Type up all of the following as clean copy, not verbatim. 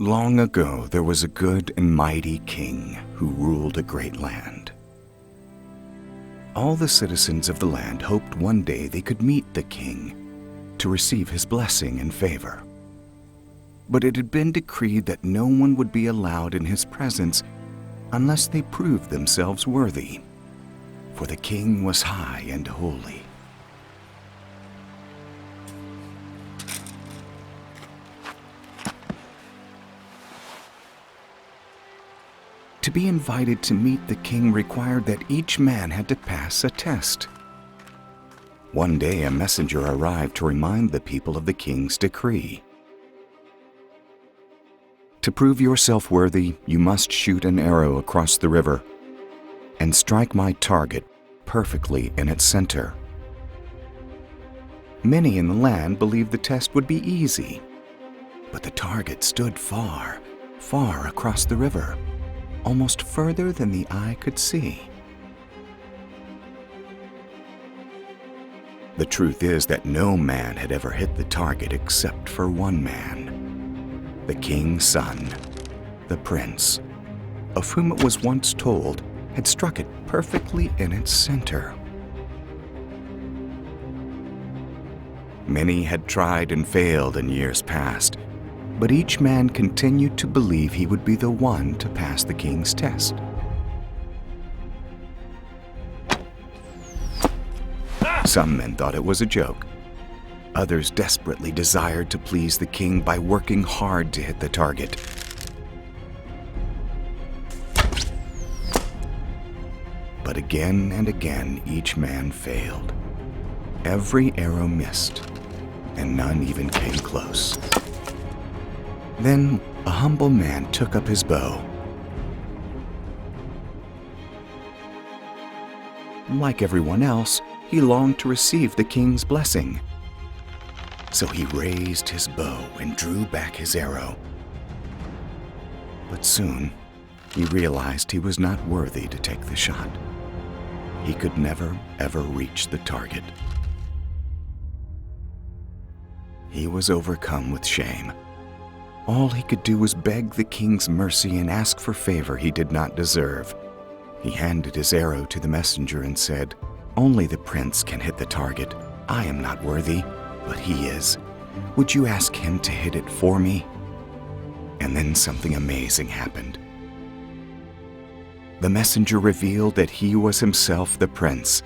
Long ago, there was a good and mighty king who ruled a great land. All the citizens of the land hoped one day they could meet the king to receive his blessing and favor. But it had been decreed that no one would be allowed in his presence unless they proved themselves worthy, for the king was high and holy. To be invited to meet the king required that each man had to pass a test. One day, a messenger arrived to remind the people of the king's decree. To prove yourself worthy, you must shoot an arrow across the river and strike my target perfectly in its center. Many in the land believed the test would be easy, but the target stood far, far across the river, almost further than the eye could see. The truth is that no man had ever hit the target except for one man, the king's son, the prince, of whom it was once told had struck it perfectly in its center. Many had tried and failed in years past, but each man continued to believe he would be the one to pass the king's test. Some men thought it was a joke. Others desperately desired to please the king by working hard to hit the target. But again and again, each man failed. Every arrow missed, and none even came close. Then a humble man took up his bow. Like everyone else, he longed to receive the king's blessing. So he raised his bow and drew back his arrow. But soon, he realized he was not worthy to take the shot. He could never, ever reach the target. He was overcome with shame. All he could do was beg the king's mercy and ask for favor he did not deserve. He handed his arrow to the messenger and said, "Only the prince can hit the target. I am not worthy, but he is. Would you ask him to hit it for me?" And then something amazing happened. The messenger revealed that he was himself the prince,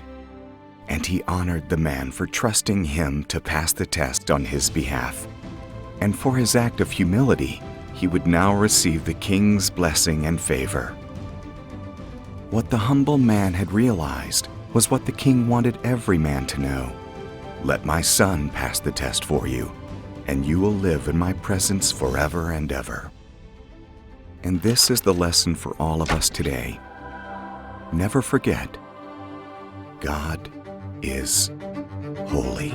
and he honored the man for trusting him to pass the test on his behalf. And for his act of humility, he would now receive the king's blessing and favor. What the humble man had realized was what the king wanted every man to know. Let my son pass the test for you, and you will live in my presence forever and ever. And this is the lesson for all of us today. Never forget, God is holy.